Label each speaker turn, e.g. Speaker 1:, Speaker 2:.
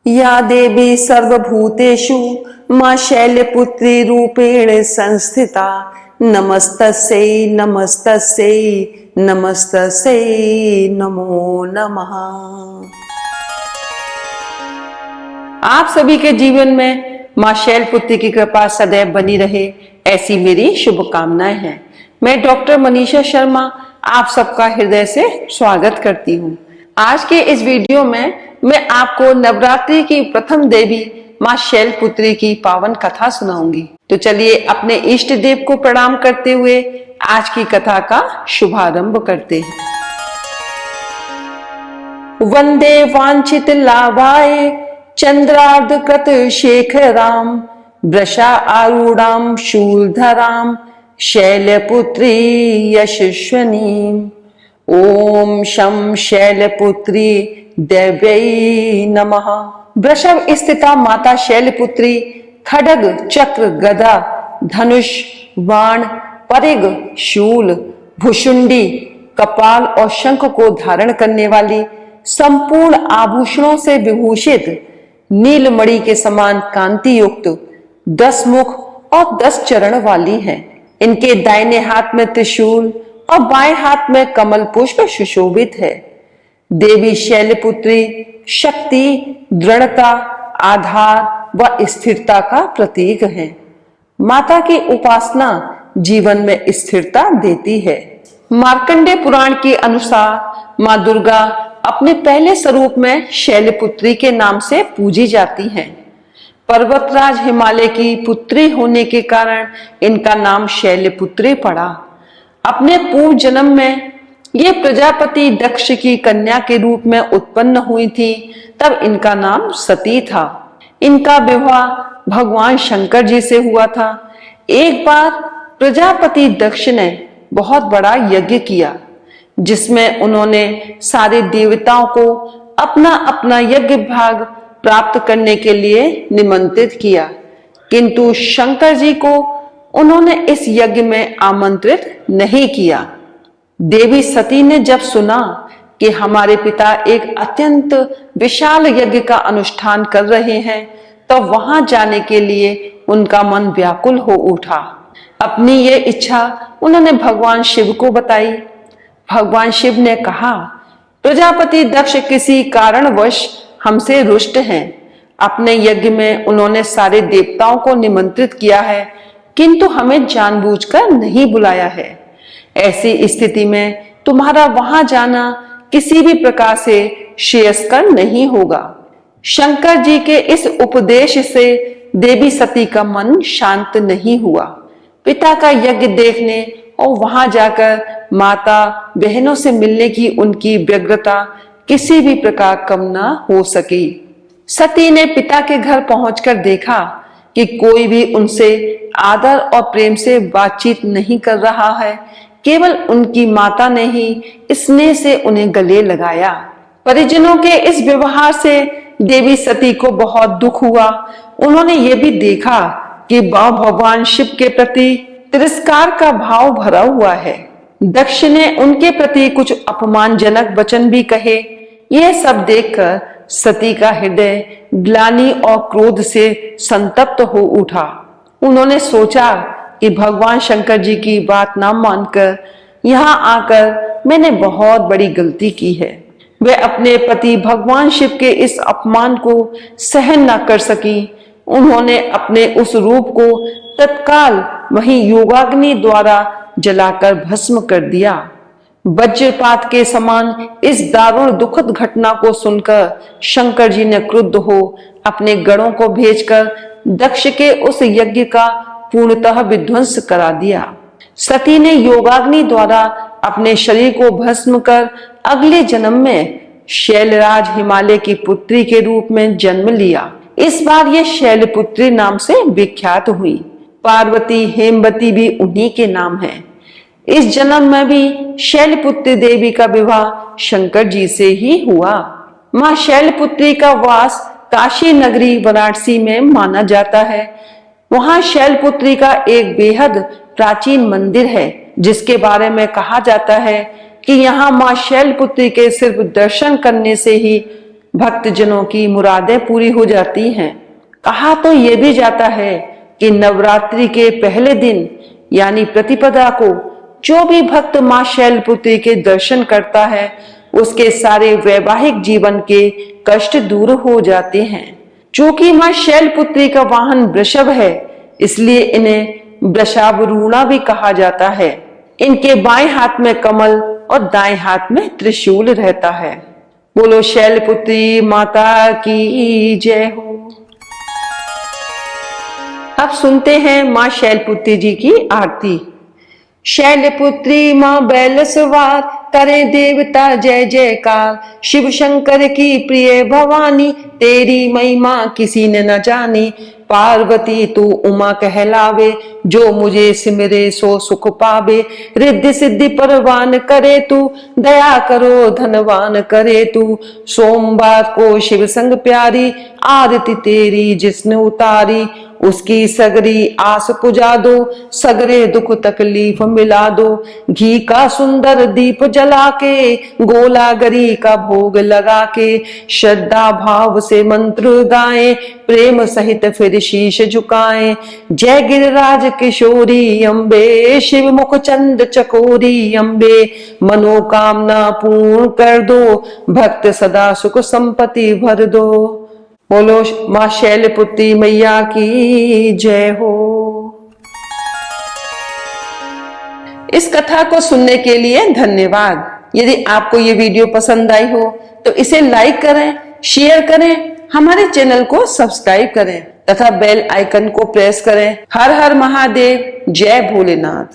Speaker 1: या देवी सर्वभूतेषु मां शैलपुत्री रूपेण संस्थिता नमस्तस्यै नमस्तस्यै नमस्तस्यै नमो नमः। आप सभी के जीवन में मां शैलपुत्री की कृपा सदैव बनी रहे, ऐसी मेरी शुभकामनाएं हैं। मैं डॉक्टर मनीषा शर्मा आप सबका हृदय से स्वागत करती हूँ। आज के इस वीडियो में मैं आपको नवरात्रि की प्रथम देवी मां शैलपुत्री की पावन कथा सुनाऊंगी। तो चलिए अपने इष्ट देव को प्रणाम करते हुए आज की कथा का शुभारंभ करते हैं। वंदे वांछित लाभाय चंद्रार्ध कृत शेखराम वृषा आरूढ़ाम शूलधराम शैलपुत्री यशस्विनीम। ओम शं शैलपुत्री देव्यै नमः। वृषभ स्थिता माता शैलपुत्री खड्ग चक्र गदा धनुष बाण परिग शूल भुशुंडी कपाल और शंख को धारण करने वाली, संपूर्ण आभूषणों से विभूषित, नीलमणि के समान कांति युक्त, 10 मुख और 10 चरण वाली है। इनके दाहिने हाथ में त्रिशूल और बाएं हाथ में कमल पुष्प सुशोभित है। देवी शैलपुत्री शक्ति, दृढ़ता, आधार व स्थिरता का प्रतीक है। माता की उपासना जीवन में स्थिरता देती है। मार्कंडेय पुराण के अनुसार मां दुर्गा अपने पहले स्वरूप में शैलपुत्री के नाम से पूजी जाती हैं। पर्वतराज हिमालय की पुत्री होने के कारण इनका नाम शैलपुत्री पड़ा। अपने पूर्व जन्म में ये प्रजापति दक्ष की कन्या के रूप में उत्पन्न हुई थी, तब इनका नाम सती था। इनका विवाह भगवान शंकर जी से हुआ था। एक बार प्रजापति दक्ष ने बहुत बड़ा यज्ञ किया, जिसमें उन्होंने सारे देवताओं को अपना अपना यज्ञ भाग प्राप्त करने के लिए निमंत्रित किया, किंतु शंकर जी को उन्होंने इस यज्ञ में आमंत्रित नहीं किया। देवी सती ने जब सुना कि हमारे पिता एक अत्यंत विशाल यज्ञ का अनुष्ठान कर रहे हैं, तो वहां जाने के लिए उनका मन व्याकुल हो उठा। अपनी ये इच्छा उन्होंने भगवान शिव को बताई। भगवान शिव ने कहा, प्रजापति दक्ष किसी कारणवश हमसे रुष्ट हैं। अपने यज्ञ में उन्होंने सारे देवताओं को निमंत्रित किया है, किंतु हमें जानबूझकर नहीं बुलाया है। ऐसी स्थिति में तुम्हारा वहां जाना किसी भी प्रकार से श्रेयस्कर नहीं होगा। शंकर जी के इस उपदेश से देवी सती का मन शांत नहीं हुआ। पिता का यज्ञ देखने और वहां जाकर माता बहनों से मिलने की उनकी व्यग्रता किसी भी प्रकार कम न हो सकी। सती ने पिता के घर पहुंचकर देखा कि कोई भी उनसे आदर और प्रेम से बातचीत नहीं कर रहा है। केवल उनकी माता ने ही स्नेह से उन्हें गले लगाया। परिजनों के इस व्यवहार से देवी सती को बहुत दुख हुआ। उन्होंने ये भी देखा कि भगवान शिव के प्रति तिरस्कार का भाव भरा हुआ है। दक्ष ने उनके प्रति कुछ अपमानजनक वचन भी कहे। यह सब देखकर सती का हृदय ग्लानि और क्रोध से संतप्त हो उठा। उन्होंने सोचा कि भगवान शंकर जी की बात ना मानकर यहाँ आकर मैंने बहुत बड़ी गलती की है। वे अपने पति भगवान शिव के इस अपमान को सहन न कर सकी। उन्होंने अपने उस रूप को तत्काल वहीं योगाग्नि द्वारा जलाकर भस्म कर दिया। वज्रपात के समान इस दारुण दुखद घटना को सुनकर शंकर जी ने क्रुद्ध हो अपने गणों को भेजकर दक्ष के उस यज्ञ का पूर्णतः विध्वंस करा दिया। सती ने योगाग्नि द्वारा अपने शरीर को भस्म कर अगले जन्म में शैलराज हिमालय की पुत्री के रूप में जन्म लिया। इस बार ये शैलपुत्री नाम से विख्यात हुई। पार्वती हेमवती भी उन्हीं के नाम है। इस जन्म में भी शैलपुत्री देवी का विवाह शंकर जी से ही हुआ। मां शैलपुत्री का वास काशी नगरी वाराणसी में माना जाता है। वहां शैलपुत्री का एक बेहद प्राचीन मंदिर है, जिसके बारे में कहा जाता है कि यहाँ मां शैलपुत्री के सिर्फ दर्शन करने से ही भक्तजनों की मुरादें पूरी हो जाती हैं। कहा तो ये भी जाता है कि नवरात्रि के पहले दिन यानी प्रतिपदा को जो भी भक्त मां शैलपुत्री के दर्शन करता है उसके सारे वैवाहिक जीवन के कष्ट दूर हो जाते हैं। चूंकि मां शैलपुत्री का वाहन वृषभ है, इसलिए इन्हें वृषावरूढ़ा भी कहा जाता है। इनके बाएं हाथ में कमल और दाएं हाथ में त्रिशूल रहता है। बोलो शैलपुत्री माता की जय हो। अब सुनते हैं मां शैलपुत्री जी की आरती। शैलपुत्री मां बैल सवार, करे देवता जय जयकार। शिव शंकर की प्रिय भवानी, तेरी महिमा किसी ने न जानी। पार्वती तू उमा कहलावे, जो मुझे सिमरे सो सुख पावे। रिद्धि सिद्धि परवान करे तू, दया करो धनवान करे तू। सोमवार को शिव संग प्यारी, आरती तेरी जिसने उतारी। उसकी सगरी आस पुजा दो, सगरे दुख तकलीफ मिला दो। घी का सुंदर दीप जला के, गोला गरी का भोग लगा के। श्रद्धा भाव से मंत्र गाएं, प्रेम सहित फिर शीश झुकाएं। जय गिरिराज किशोरी अम्बे, शिव मुख चंद चकोरी अम्बे। मनोकामना पूर्ण कर दो, भक्त सदा सुख संपत्ति भर दो। बोलो मां शैलपुत्री मैया की जय हो। इस कथा को सुनने के लिए धन्यवाद। यदि आपको ये वीडियो पसंद आई हो तो इसे लाइक करें, शेयर करें, हमारे चैनल को सब्सक्राइब करें तथा बेल आइकन को प्रेस करें। हर हर महादेव, जय भोलेनाथ।